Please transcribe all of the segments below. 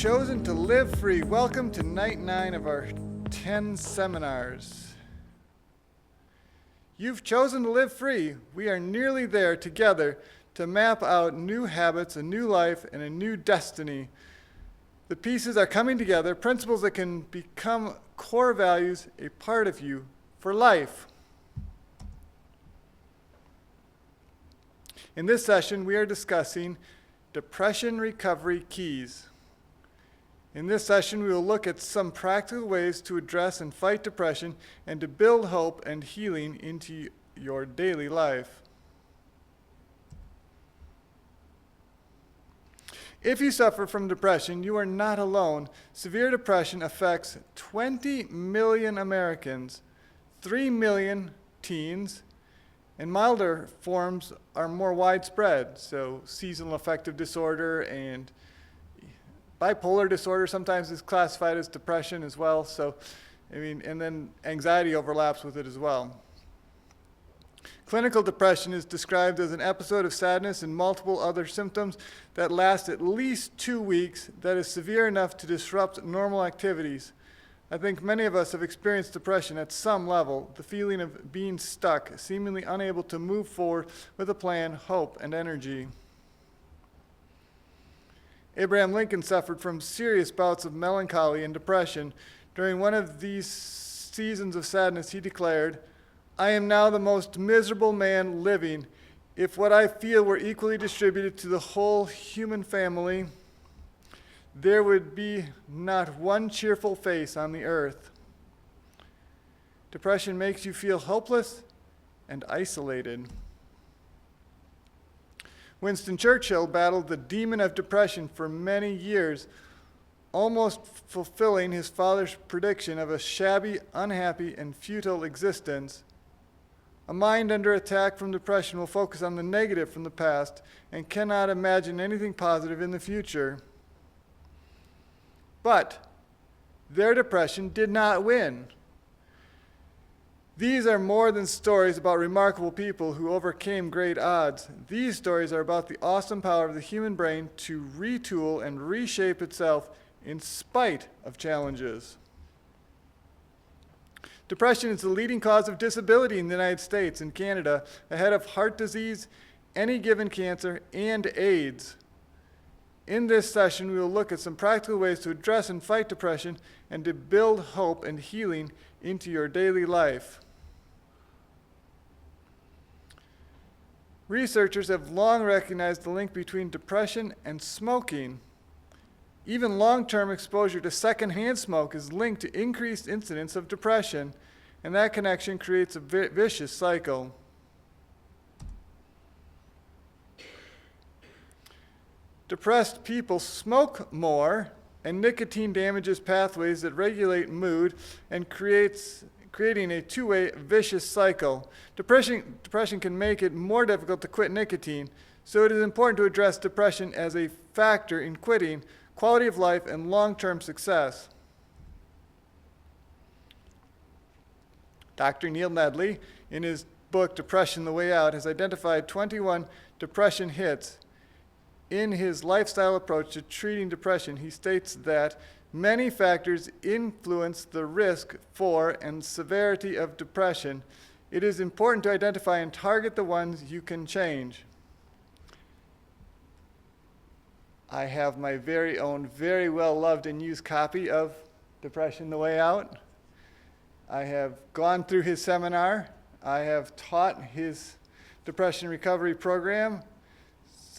chosen to live free. Welcome to night 9 of our 10 seminars. You've chosen to live free. We are nearly there together to map out new habits, a new life, and a new destiny. The pieces are coming together, principles that can become core values, a part of you for life. In this session, we are discussing depression recovery keys. In this session, we will look at some practical ways to address and fight depression and to build hope and healing into your daily life. If you suffer from depression, you are not alone. Severe depression affects 20 million Americans, 3 million teens, and milder forms are more widespread. So seasonal affective disorder and bipolar disorder sometimes is classified as depression as well. So, and then anxiety overlaps with it as well. Clinical depression is described as an episode of sadness and multiple other symptoms that last at least 2 weeks that is severe enough to disrupt normal activities. I think many of us have experienced depression at some level, the feeling of being stuck, seemingly unable to move forward with a plan, hope, and energy. Abraham Lincoln suffered from serious bouts of melancholy and depression. During one of these seasons of sadness, he declared, "I am now the most miserable man living. If what I feel were equally distributed to the whole human family, there would be not one cheerful face on the earth." Depression makes you feel hopeless and isolated. Winston Churchill battled the demon of depression for many years, almost fulfilling his father's prediction of a shabby, unhappy, and futile existence. A mind under attack from depression will focus on the negative from the past and cannot imagine anything positive in the future. But their depression did not win. These are more than stories about remarkable people who overcame great odds. These stories are about the awesome power of the human brain to retool and reshape itself in spite of challenges. Depression is the leading cause of disability in the United States and Canada, ahead of heart disease, any given cancer, and AIDS. In this session, we will look at some practical ways to address and fight depression and to build hope and healing into your daily life. Researchers have long recognized the link between depression and smoking. Even long-term exposure to secondhand smoke is linked to increased incidence of depression, and that connection creates a vicious cycle. Depressed people smoke more, and nicotine damages pathways that regulate mood and creating a two-way vicious cycle. Depression can make it more difficult to quit nicotine, so it is important to address depression as a factor in quitting, quality of life, and long-term success. Dr. Neil Nedley, in his book Depression: The Way Out, has identified 21 depression hits. In his lifestyle approach to treating depression, he states that many factors influence the risk for and severity of depression. It is important to identify and target the ones you can change. I have my very own, very well loved and used copy of Depression: The Way Out. I have gone through his seminar. I have taught his depression recovery program.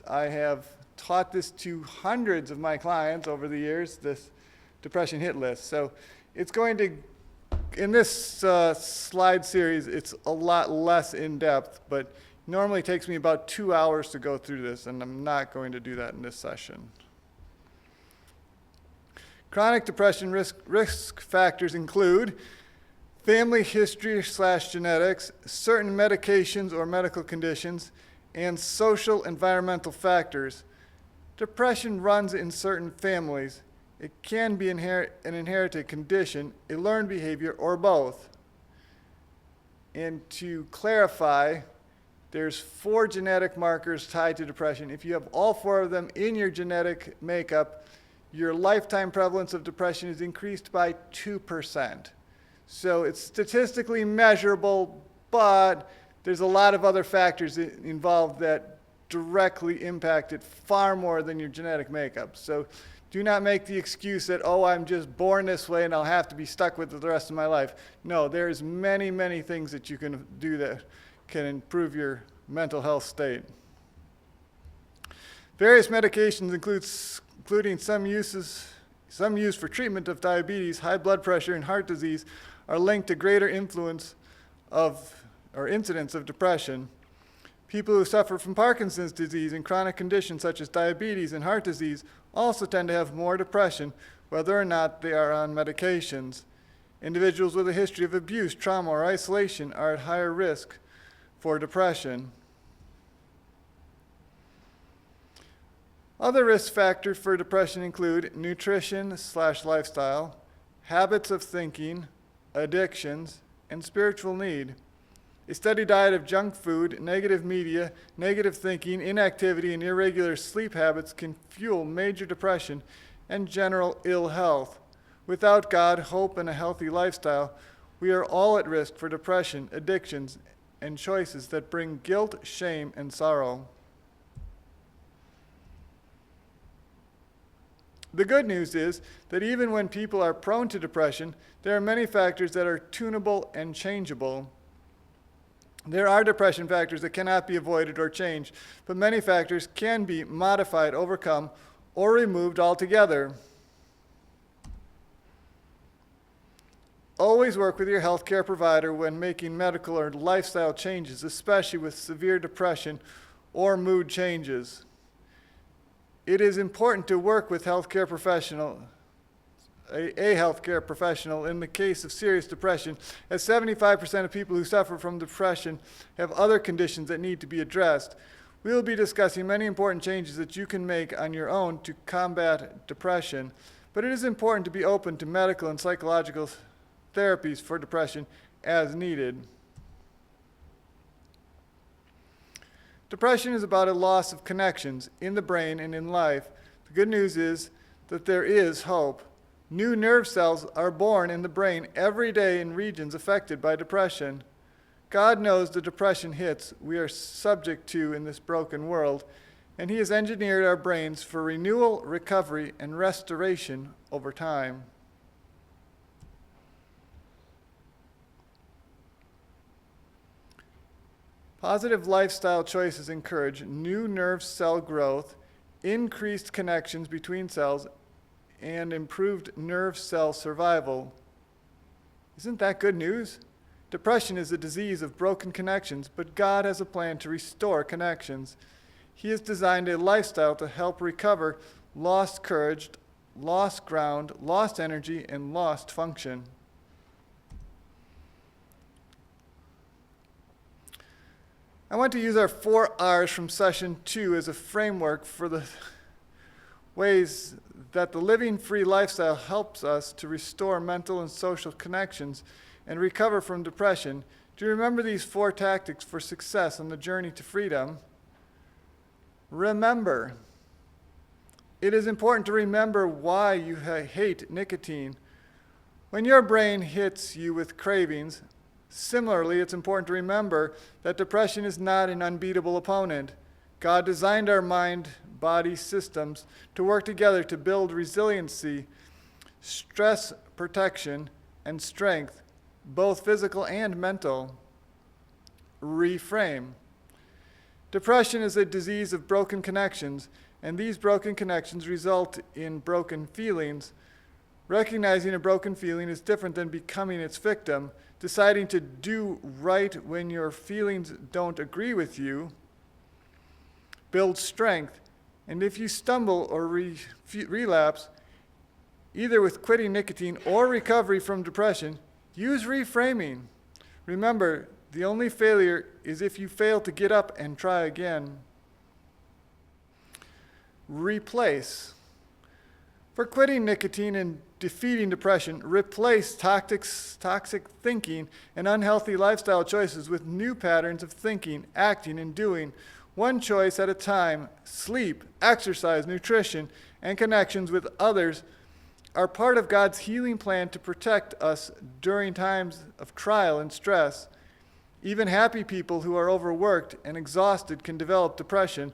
I have taught this to hundreds of my clients over the years, this depression hit list. So it's going to, in this slide series, it's a lot less in depth, but normally takes me about 2 hours to go through this, and I'm not going to do that in this session. Chronic depression risk factors include family history/genetics, certain medications or medical conditions, and social environmental factors. Depression runs in certain families. It can be an inherited condition, a learned behavior, or both. And to clarify, there's 4 genetic markers tied to depression. If you have all 4 of them in your genetic makeup, your lifetime prevalence of depression is increased by 2%. So it's statistically measurable, but there's a lot of other factors involved that directly impact it far more than your genetic makeup. So do not make the excuse that, oh, I'm just born this way and I'll have to be stuck with it the rest of my life. No, there's many, many things that you can do that can improve your mental health state. Various medications including some used for treatment of diabetes, high blood pressure, and heart disease are linked to greater influence of or incidence of depression. People who suffer from Parkinson's disease and chronic conditions such as diabetes and heart disease also tend to have more depression, whether or not they are on medications. Individuals with a history of abuse, trauma, or isolation are at higher risk for depression. Other risk factors for depression include nutrition/lifestyle, habits of thinking, addictions, and spiritual need. A steady diet of junk food, negative media, negative thinking, inactivity, and irregular sleep habits can fuel major depression and general ill health. Without God, hope, and a healthy lifestyle, we are all at risk for depression, addictions, and choices that bring guilt, shame, and sorrow. The good news is that even when people are prone to depression, there are many factors that are tunable and changeable. There are depression factors that cannot be avoided or changed, but many factors can be modified, overcome, or removed altogether. Always work with your healthcare provider when making medical or lifestyle changes, especially with severe depression or mood changes. It is important to work with a healthcare professional in the case of serious depression, as 75% of people who suffer from depression have other conditions that need to be addressed. We will be discussing many important changes that you can make on your own to combat depression, but it is important to be open to medical and psychological therapies for depression as needed. Depression is about a loss of connections in the brain and in life. The good news is that there is hope. New nerve cells are born in the brain every day in regions affected by depression. God knows the depression hits we are subject to in this broken world, and He has engineered our brains for renewal, recovery, and restoration over time. Positive lifestyle choices encourage new nerve cell growth, increased connections between cells, and improved nerve cell survival. Isn't that good news? Depression is a disease of broken connections, but God has a plan to restore connections. He has designed a lifestyle to help recover lost courage, lost ground, lost energy, and lost function. I want to use our 4 R's from session 2 as a framework for the ways that the living free lifestyle helps us to restore mental and social connections and recover from depression. Do you remember these 4 tactics for success on the journey to freedom? Remember. It is important to remember why you hate nicotine. When your brain hits you with cravings, similarly, it's important to remember that depression is not an unbeatable opponent. God designed our mind-body systems to work together to build resiliency, stress protection, and strength, both physical and mental. Reframe. Depression is a disease of broken connections, and these broken connections result in broken feelings. Recognizing a broken feeling is different than becoming its victim. Deciding to do right when your feelings don't agree with you builds strength. And if you stumble or relapse, either with quitting nicotine or recovery from depression, use reframing. Remember, the only failure is if you fail to get up and try again. Replace. For quitting nicotine and defeating depression, replace toxic thinking and unhealthy lifestyle choices with new patterns of thinking, acting, and doing, one choice at a time: sleep, exercise, nutrition, and connections with others are part of God's healing plan to protect us during times of trial and stress. Even happy people who are overworked and exhausted can develop depression.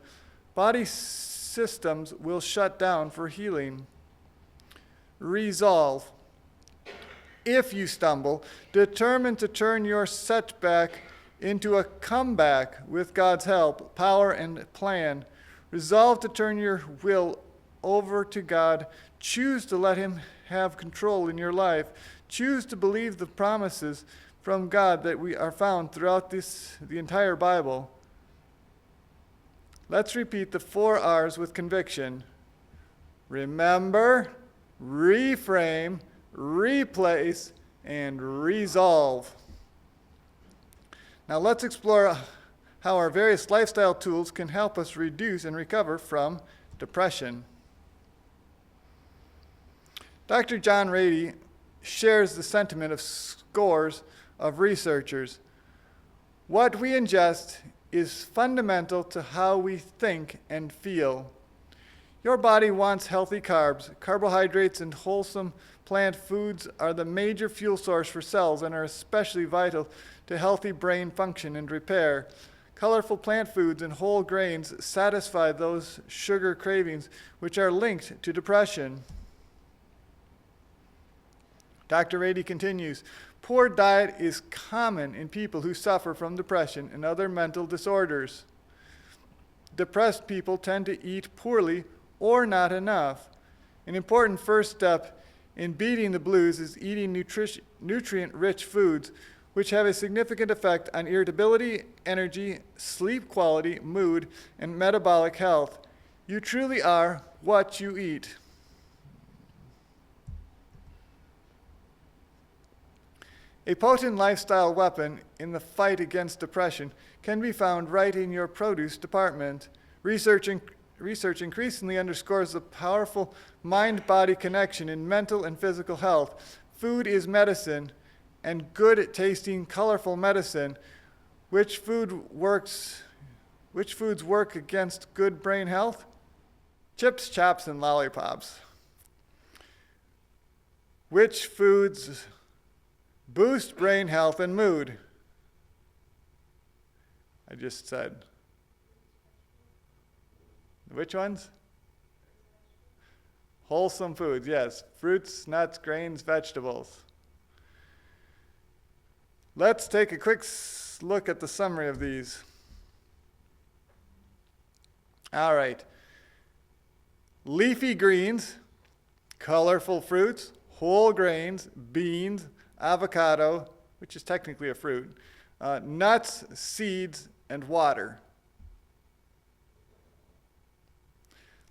Body systems will shut down for healing. Resolve. If you stumble, determine to turn your setback into a comeback with God's help, power, and plan. Resolve to turn your will over to God. Choose to let Him have control in your life. Choose to believe the promises from God that we are found throughout the entire Bible. Let's repeat the 4 R's with conviction. Remember, reframe, replace, and resolve. Now let's explore how our various lifestyle tools can help us reduce and recover from depression. Dr. John Rady shares the sentiment of scores of researchers. What we ingest is fundamental to how we think and feel. Your body wants healthy carbs. Carbohydrates and wholesome plant foods are the major fuel source for cells and are especially vital to healthy brain function and repair. Colorful plant foods and whole grains satisfy those sugar cravings which are linked to depression. Dr. Rady continues, poor diet is common in people who suffer from depression and other mental disorders. Depressed people tend to eat poorly or not enough. An important first step in beating the blues is eating nutrient-rich foods, which have a significant effect on irritability, energy, sleep quality, mood, and metabolic health. You truly are what you eat. A potent lifestyle weapon in the fight against depression can be found right in your produce department. Research increasingly underscores the powerful mind-body connection in mental and physical health. Food is medicine, and good-tasting, colorful medicine. Which foods work against good brain health? Chips, chops, and lollipops. Which foods boost brain health and mood? I just said. Which ones? Wholesome foods, yes. Fruits, nuts, grains, vegetables. Let's take a quick look at the summary of these. All right. Leafy greens, colorful fruits, whole grains, beans, avocado, which is technically a fruit, nuts, seeds, and water.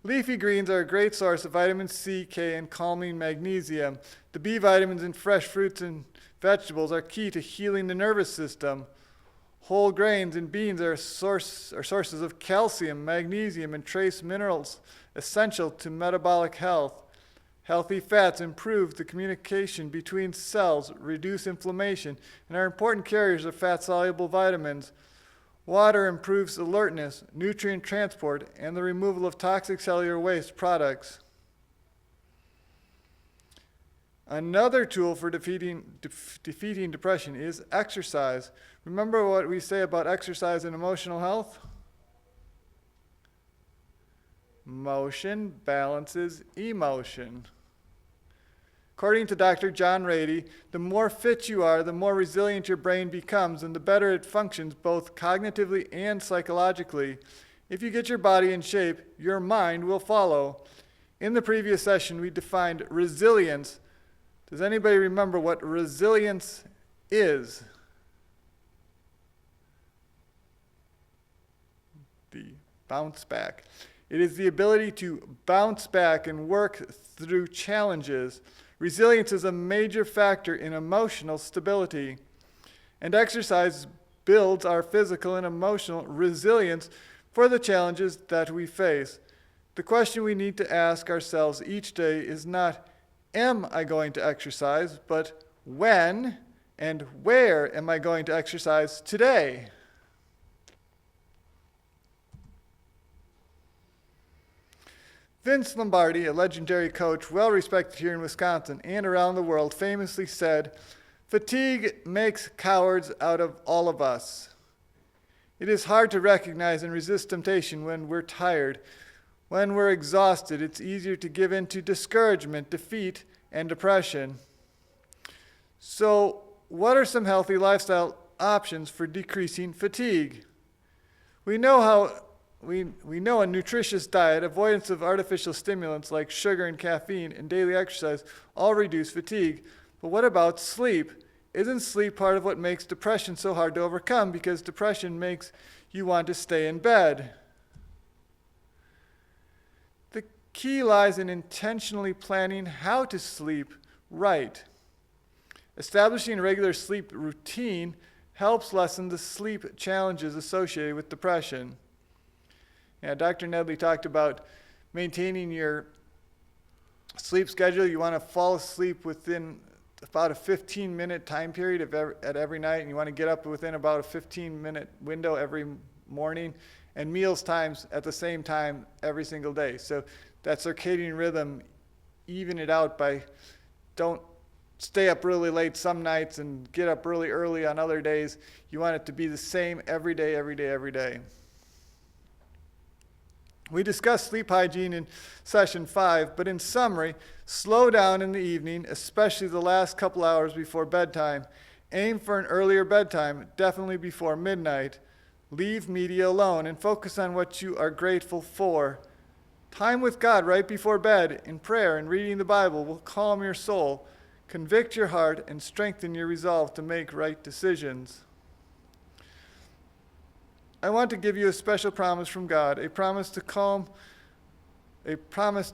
Leafy greens are a great source of vitamin C, K, and calming magnesium. The B vitamins in fresh fruits and vegetables are key to healing the nervous system. Whole grains and beans are sources of calcium, magnesium, and trace minerals essential to metabolic health. Healthy fats improve the communication between cells, reduce inflammation, and are important carriers of fat-soluble vitamins. Water improves alertness, nutrient transport, and the removal of toxic cellular waste products. Another tool for defeating depression is exercise. Remember what we say about exercise and emotional health? Motion balances emotion. According to Dr. John Rady, the more fit you are, the more resilient your brain becomes, and the better it functions both cognitively and psychologically. If you get your body in shape, your mind will follow. In the previous session, we defined resilience. Does anybody remember what resilience is? The bounce back. It is the ability to bounce back and work through challenges. Resilience is a major factor in emotional stability, and exercise builds our physical and emotional resilience for the challenges that we face. The question we need to ask ourselves each day is not, am I going to exercise, but when and where am I going to exercise today? Vince Lombardi, a legendary coach, well respected here in Wisconsin and around the world, famously said, "Fatigue makes cowards out of all of us." It is hard to recognize and resist temptation when we're tired. When we're exhausted, it's easier to give in to discouragement, defeat, and depression. So, what are some healthy lifestyle options for decreasing fatigue? We know a nutritious diet, avoidance of artificial stimulants like sugar and caffeine, and daily exercise all reduce fatigue. But what about sleep? Isn't sleep part of what makes depression so hard to overcome? Because depression makes you want to stay in bed. The key lies in intentionally planning how to sleep right. Establishing a regular sleep routine helps lessen the sleep challenges associated with depression. Dr. Nedley talked about maintaining your sleep schedule. You want to fall asleep within about a 15-minute time period at every night, and you want to get up within about a 15-minute window every morning, and meals times at the same time every single day. So that circadian rhythm, even it out by don't stay up really late some nights and get up really early on other days. You want it to be the same every day, every day, every day. We discussed sleep hygiene in session 5, but in summary, slow down in the evening, especially the last couple hours before bedtime. Aim for an earlier bedtime, definitely before midnight. Leave media alone and focus on what you are grateful for. Time with God right before bed in prayer and reading the Bible will calm your soul, convict your heart, and strengthen your resolve to make right decisions. I want to give you a special promise from God, a promise to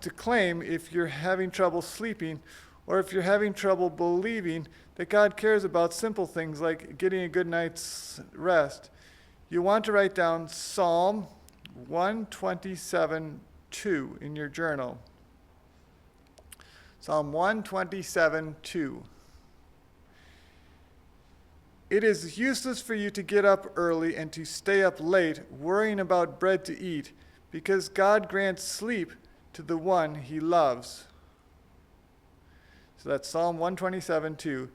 claim if you're having trouble sleeping or if you're having trouble believing that God cares about simple things like getting a good night's rest. You want to write down Psalm 127:2 in your journal. Psalm 127:2. It is useless for you to get up early and to stay up late worrying about bread to eat, because God grants sleep to the one he loves. So that's Psalm 127:2.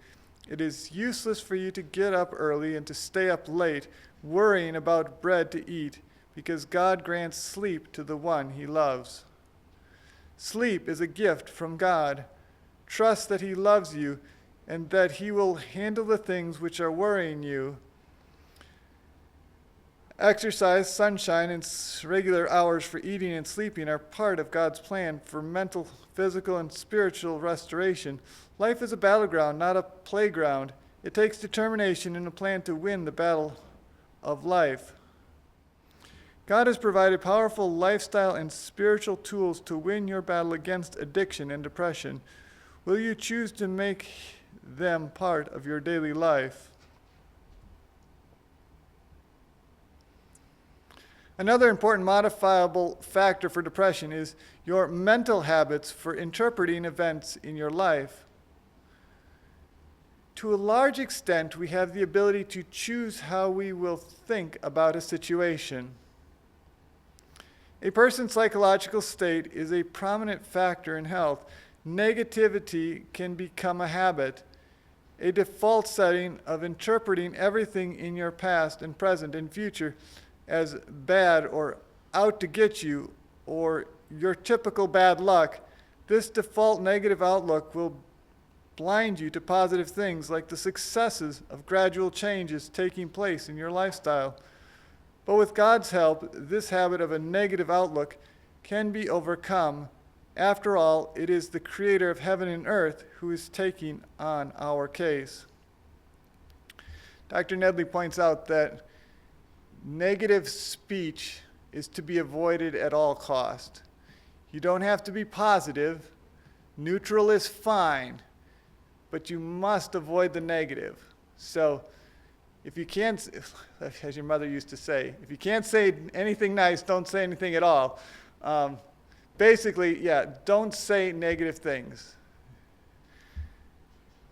It is useless for you to get up early and to stay up late worrying about bread to eat, because God grants sleep to the one he loves. Sleep is a gift from God. Trust that he loves you and that he will handle the things which are worrying you. Exercise, sunshine, and regular hours for eating and sleeping are part of God's plan for mental, physical, and spiritual restoration. Life is a battleground, not a playground. It takes determination and a plan to win the battle of life. God has provided powerful lifestyle and spiritual tools to win your battle against addiction and depression. Will you choose to make them part of your daily life? Another important modifiable factor for depression is your mental habits for interpreting events in your life. To a large extent, we have the ability to choose how we will think about a situation. A person's psychological state is a prominent factor in health. Negativity can become a habit, a default setting of interpreting everything in your past and present and future as bad or out to get you or your typical bad luck. This default negative outlook will blind you to positive things like the successes of gradual changes taking place in your lifestyle. But with God's help, this habit of a negative outlook can be overcome. After all, it is the creator of heaven and earth who is taking on our case. Dr. Nedley points out that negative speech is to be avoided at all cost. You don't have to be positive. Neutral is fine, but you must avoid the negative. So if you can't, as your mother used to say, if you can't say anything nice, don't say anything at all. Basically, don't say negative things.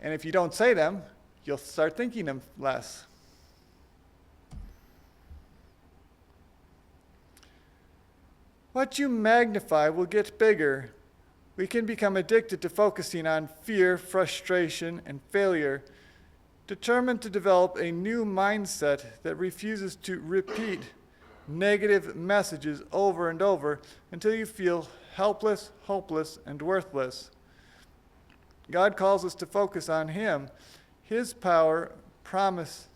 And if you don't say them, you'll start thinking them less. What you magnify will get bigger. We can become addicted to focusing on fear, frustration, and failure, determined to develop a new mindset that refuses to repeat negative messages over and over until you feel helpless, hopeless, and worthless. God calls us to focus on Him, His power, promises,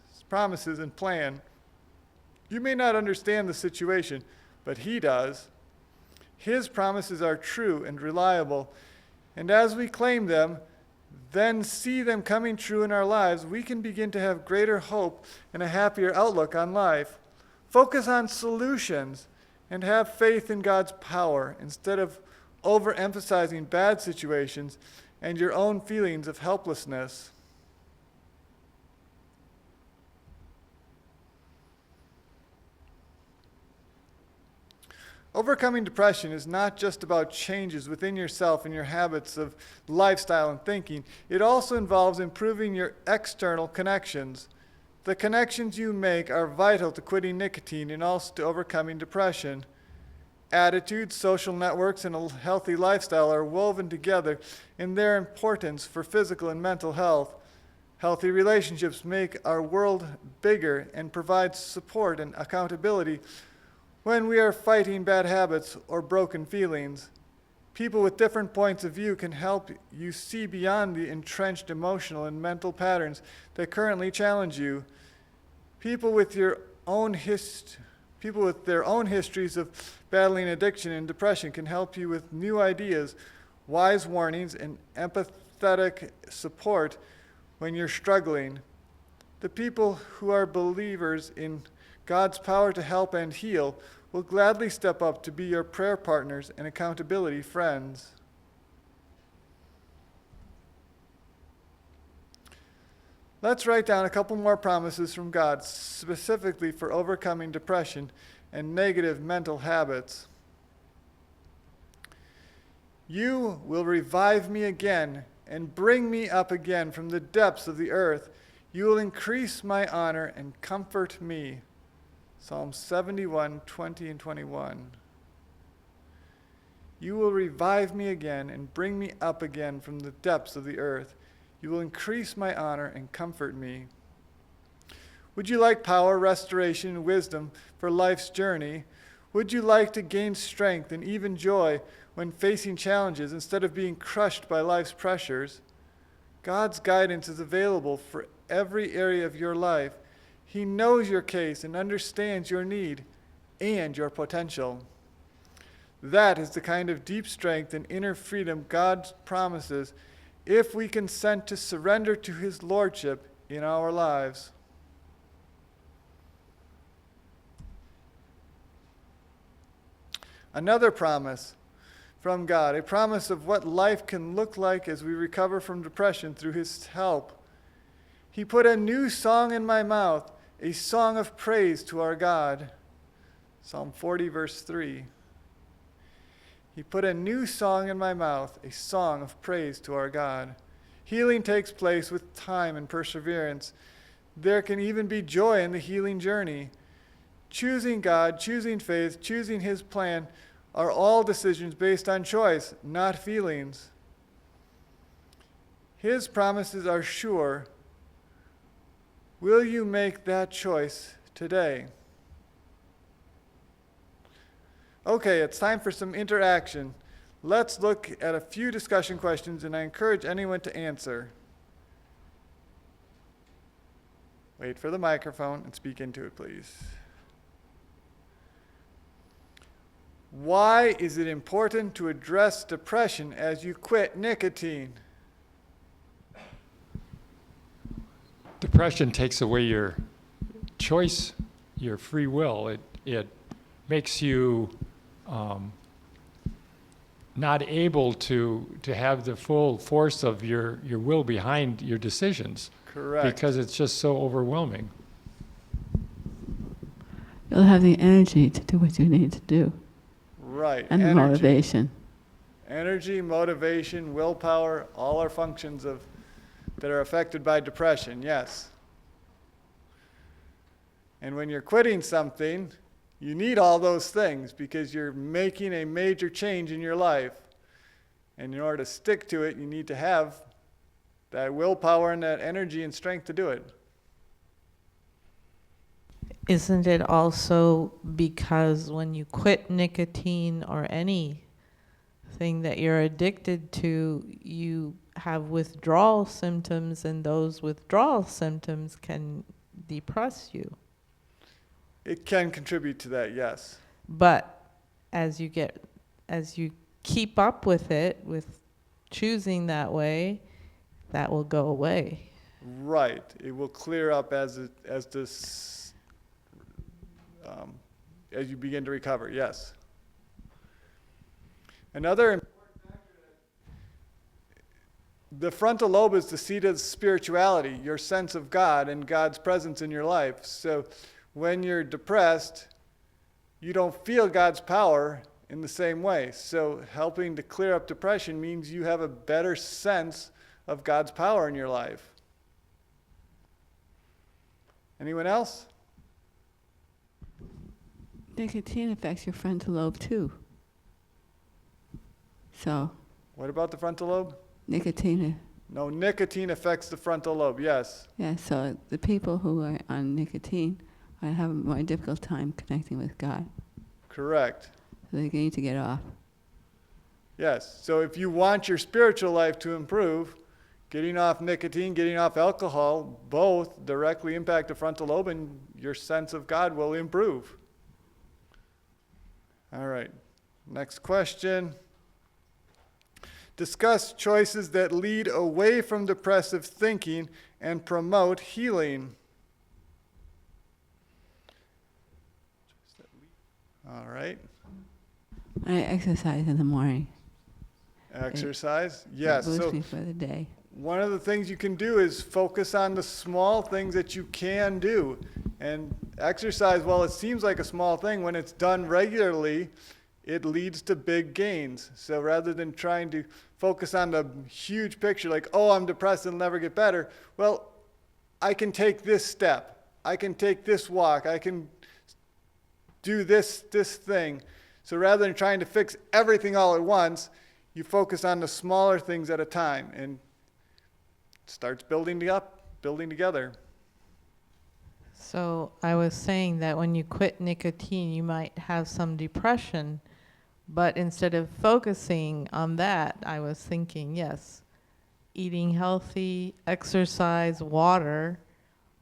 and plan. You may not understand the situation, but He does. His promises are true and reliable, and as we claim them, then see them coming true in our lives, we can begin to have greater hope and a happier outlook on life. Focus on solutions and have faith in God's power instead of overemphasizing bad situations and your own feelings of helplessness. Overcoming depression is not just about changes within yourself and your habits of lifestyle and thinking. It also involves improving your external connections. The connections you make are vital to quitting nicotine and also to overcoming depression. Attitudes, social networks, and a healthy lifestyle are woven together in their importance for physical and mental health. Healthy relationships make our world bigger and provide support and accountability when we are fighting bad habits or broken feelings. People with different points of view can help you see beyond the entrenched emotional and mental patterns that currently challenge you. People with their own histories of battling addiction and depression can help you with new ideas, wise warnings, and empathetic support when you're struggling. The people who are believers in God's power to help and heal will gladly step up to be your prayer partners and accountability friends. Let's write down a couple more promises from God, specifically for overcoming depression and negative mental habits. You will revive me again and bring me up again from the depths of the earth. You will increase my honor and comfort me. Psalm 71, 20 and 21. You will revive me again and bring me up again from the depths of the earth. You will increase my honor and comfort me. Would you like power, restoration, and wisdom for life's journey? Would you like to gain strength and even joy when facing challenges instead of being crushed by life's pressures? God's guidance is available for every area of your life. He knows your case and understands your need and your potential. That is the kind of deep strength and inner freedom God promises if we consent to surrender to His Lordship in our lives. Another promise from God, a promise of what life can look like as we recover from depression through His help. He put a new song in my mouth, a song of praise to our God. Psalm 40, verse 3. He put a new song in my mouth, a song of praise to our God. Healing takes place with time and perseverance. There can even be joy in the healing journey. Choosing God, choosing faith, choosing His plan are all decisions based on choice, not feelings. His promises are sure. Will you make that choice today? Okay, it's time for some interaction. Let's look at a few discussion questions, and I encourage anyone to answer. Wait for the microphone and speak into it, please. Why is it important to address depression as you quit nicotine? Depression takes away your choice, your free will. It makes you not able to have the full force of your will behind your decisions. Correct. Because it's just so overwhelming. You'll have the energy to do what you need to do. Right. And the motivation. Energy, motivation, willpower, all are functions that are affected by depression, yes. And when you're quitting something, You need all those things because you're making a major change in your life. And in order to stick to it, you need to have that willpower and that energy and strength to do it. Isn't it also because when you quit nicotine or anything that you're addicted to, you have withdrawal symptoms, and those withdrawal symptoms can depress you? It can contribute to that, yes. But as you keep up with it, with choosing that way, that will go away. Right. It will clear up as you begin to recover, yes. Another important factor, the frontal lobe is the seat of spirituality, your sense of God and God's presence in your life. So when you're depressed, you don't feel God's power in the same way. So helping to clear up depression means you have a better sense of God's power in your life. Anyone else? Nicotine affects your frontal lobe too. So, What about the frontal lobe? nicotine, No, nicotine affects the frontal lobe, yes. yeah, so the people who are on nicotine are having a more difficult time connecting with God. Correct. So they need to get off. Yes. So if you want your spiritual life to improve, getting off nicotine, getting off alcohol, both directly impact the frontal lobe and your sense of God will improve. All right. Next question. Discuss choices that lead away from depressive thinking and promote healing. All right. I exercise in the morning. Exercise. It Yes. boosts So me for the day. one of the things you can do is focus on the small things that you can do. And exercise, while it seems like a small thing, when it's done regularly, it leads to big gains. So rather than trying to focus on the huge picture, like, oh, I'm depressed and I'll never get better, well, I can take this step. I can take this walk. I can do this thing. So rather than trying to fix everything all at once, you focus on the smaller things at a time, and it starts building together. So I was saying that when you quit nicotine, you might have some depression, but instead of focusing on that, I was thinking, yes, eating healthy, exercise, water,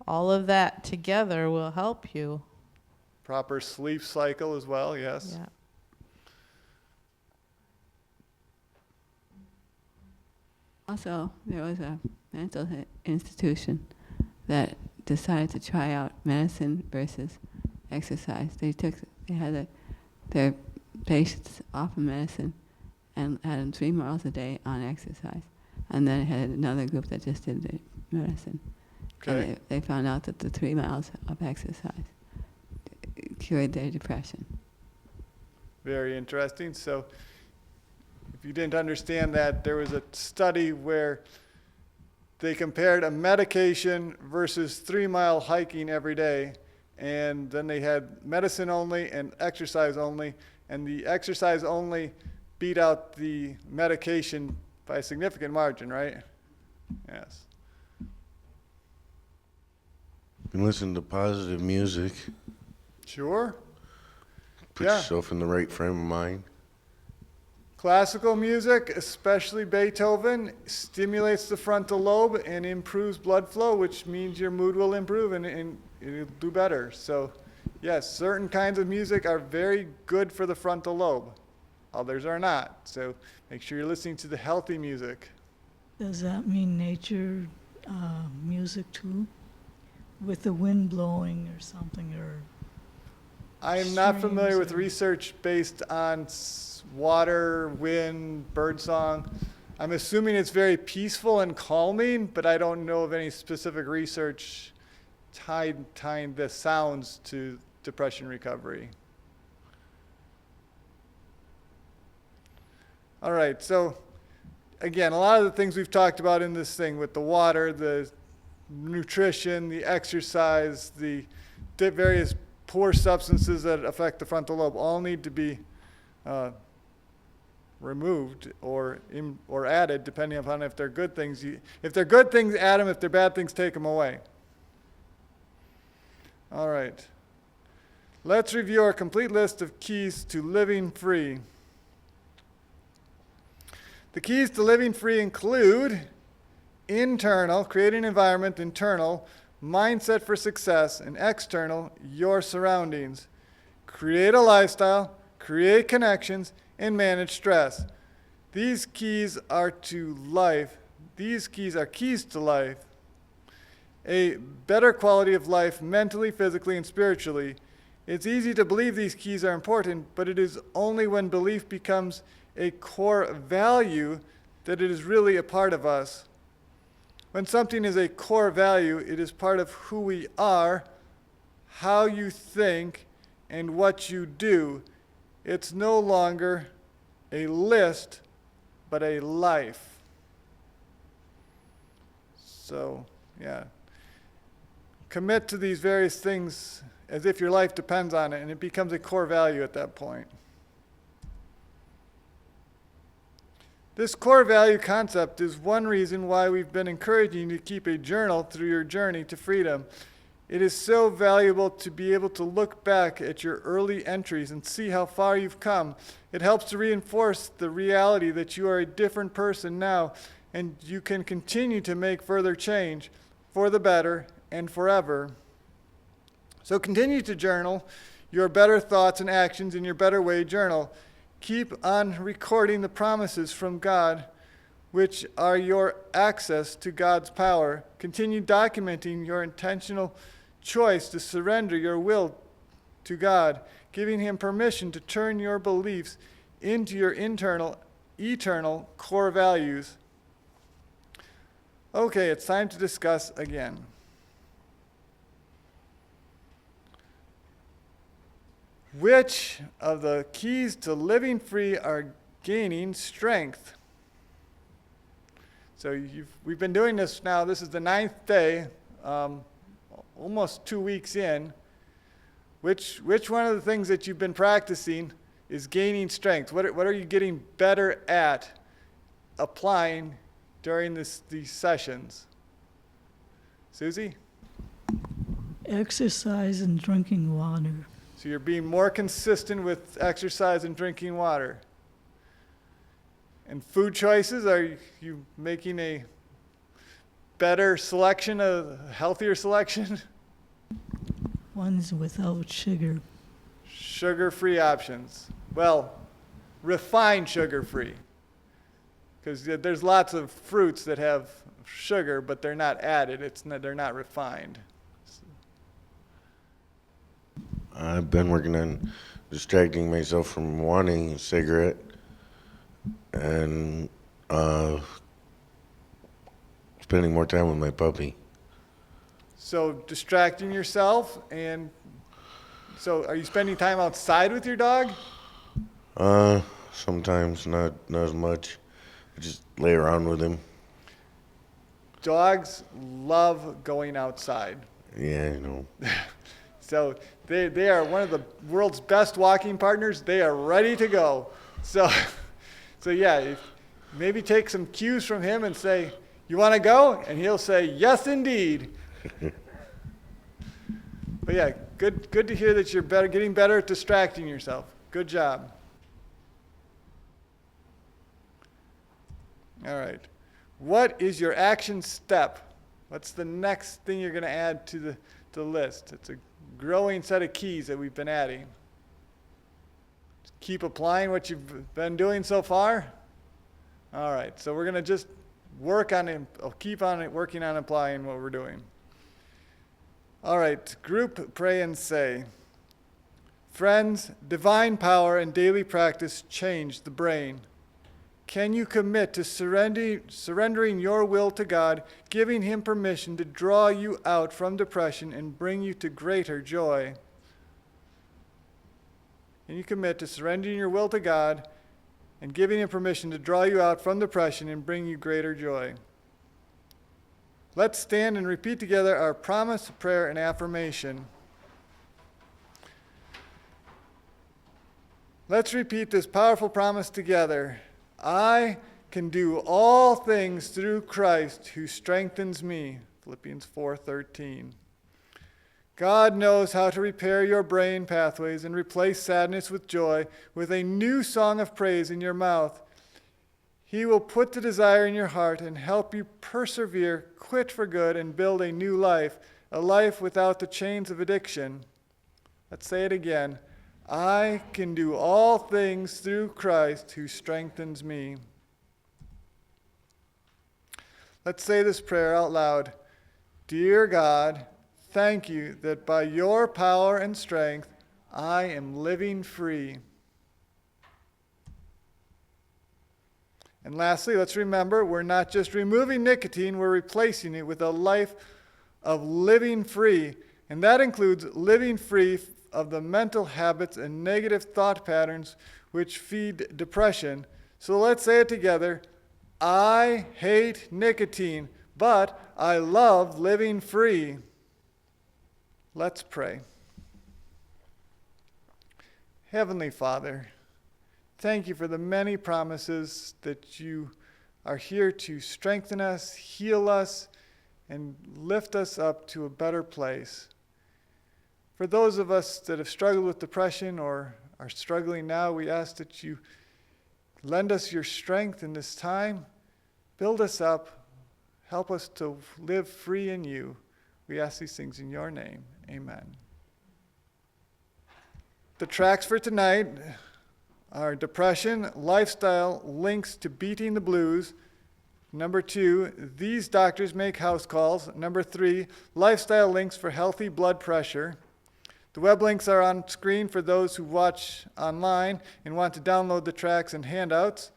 all of that together will help you. Proper sleep cycle as well, yes. Yeah. Also, there was a mental institution that decided to try out medicine versus exercise. They had their patients off of medicine and had them 3 miles a day on exercise. And then had another group that just did the medicine. Okay. And they found out that the 3 miles of exercise cured their depression. Very interesting. So if you didn't understand that, there was a study where they compared a medication versus 3-mile hiking every day, and then they had medicine only and exercise only, and the exercise only beat out the medication by a significant margin, right? Yes. You can listen to positive music, Sure. put Yeah. yourself in the right frame of mind. Classical music, especially Beethoven, stimulates the frontal lobe and improves blood flow, which means your mood will improve and you'll do better. So, yes, certain kinds of music are very good for the frontal lobe. Others are not. So make sure you're listening to the healthy music. Does that mean nature music too? With the wind blowing or something, or I'm not familiar with Streams or- research based on water, wind, birdsong. I'm assuming it's very peaceful and calming, but I don't know of any specific research tying the sounds to depression recovery. All right, so again, a lot of the things we've talked about in this thing with the water, the nutrition, the exercise, the various poor substances that affect the frontal lobe all need to be removed or added, depending upon if they're good things. If they're good things, add them. If they're bad things, take them away. All right. Let's review our complete list of keys to living free. The keys to living free include internal, create an environment, internal, mindset for success, and external, your surroundings. Create a lifestyle, create connections, and manage stress. These keys are to life. These keys are keys to life. A better quality of life mentally, physically, and spiritually. It's easy to believe these keys are important, but it is only when belief becomes a core value that it is really a part of us. When something is a core value, it is part of who we are, how you think, and what you do. It's no longer a list, but a life. So, yeah. Commit to these various things as if your life depends on it, and it becomes a core value at that point. This core value concept is one reason why we've been encouraging you to keep a journal through your journey to freedom. It is so valuable to be able to look back at your early entries and see how far you've come. It helps to reinforce the reality that you are a different person now, and you can continue to make further change for the better and forever. So continue to journal your better thoughts and actions in your Better Way journal. Keep on recording the promises from God, which are your access to God's power. Continue documenting your intentional choice to surrender your will to God, giving Him permission to turn your beliefs into your internal, eternal core values. Okay, it's time to discuss again. Which of the keys to living free are gaining strength? So we've been doing this now. This is the 9th day, almost 2 weeks in. Which one of the things that you've been practicing is gaining strength? What are you getting better at applying during these sessions? Susie? Exercise and drinking water. So you're being more consistent with exercise and drinking water. And food choices, are you making a better selection, a healthier selection? Ones without sugar. Sugar-free options. Well, refined sugar-free. Because there's lots of fruits that have sugar, but they're not added. They're not refined. I've been working on distracting myself from wanting a cigarette and spending more time with my puppy. So distracting yourself, and so are you spending time outside with your dog? Sometimes not as much. I just lay around with him. Dogs love going outside. Yeah, I know. So they are one of the world's best walking partners. They are ready to go. So yeah, maybe take some cues from him and say, "You want to go?" And he'll say, "Yes, indeed." But yeah, good to hear that you're getting better at distracting yourself. Good job. All right. What is your action step? What's the next thing you're going to add to the list? It's a growing set of keys that we've been adding. Keep applying what you've been doing so far. All right, so we're going to just work on it. I'll keep on it, working on applying what we're doing. All right, group pray and say. Friends, divine power and daily practice change the brain. Can you commit to surrendering your will to God, giving Him permission to draw you out from depression and bring you to greater joy? Can you commit to surrendering your will to God and giving Him permission to draw you out from depression and bring you greater joy? Let's stand and repeat together our promise, prayer, and affirmation. Let's repeat this powerful promise together. I can do all things through Christ who strengthens me. Philippians 4:13. God knows how to repair your brain pathways and replace sadness with joy with a new song of praise in your mouth. He will put the desire in your heart and help you persevere, quit for good, and build a new life, a life without the chains of addiction. Let's say it again. I can do all things through Christ who strengthens me. Let's say this prayer out loud. Dear God, thank you that by your power and strength, I am living free. And lastly, let's remember, we're not just removing nicotine, we're replacing it with a life of living free. And that includes living free of the mental habits and negative thought patterns which feed depression. So let's say it together. I hate nicotine, but I love living free. Let's pray. Heavenly Father, thank you for the many promises that you are here to strengthen us, heal us, and lift us up to a better place. For those of us that have struggled with depression or are struggling now, we ask that you lend us your strength in this time, build us up, help us to live free in you. We ask these things in your name. Amen. The tracks for tonight are depression, lifestyle, links to beating the blues. Number 2, these doctors make house calls. Number 3, lifestyle links for healthy blood pressure. The web links are on screen for those who watch online and want to download the tracks and handouts.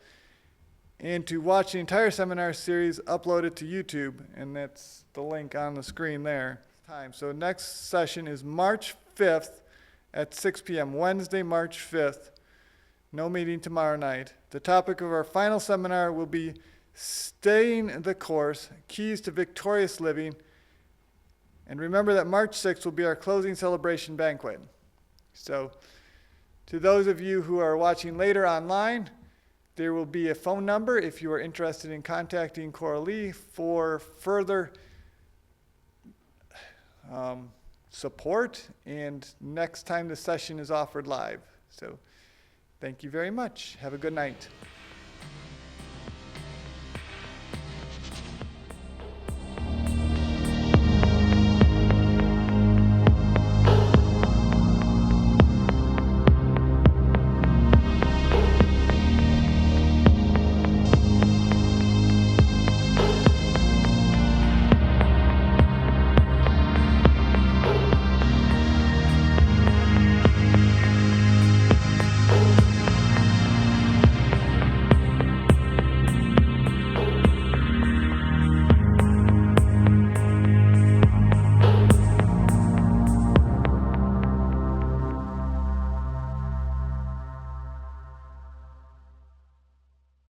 And to watch the entire seminar series, upload it to YouTube, and that's the link on the screen there. So next session is March 5th at 6 p.m., Wednesday, March 5th. No meeting tomorrow night. The topic of our final seminar will be Staying the Course, Keys to Victorious Living. And remember that March 6th will be our closing celebration banquet. So to those of you who are watching later online, there will be a phone number if you are interested in contacting Coralie for further support, and next time the session is offered live. So thank you very much. Have a good night.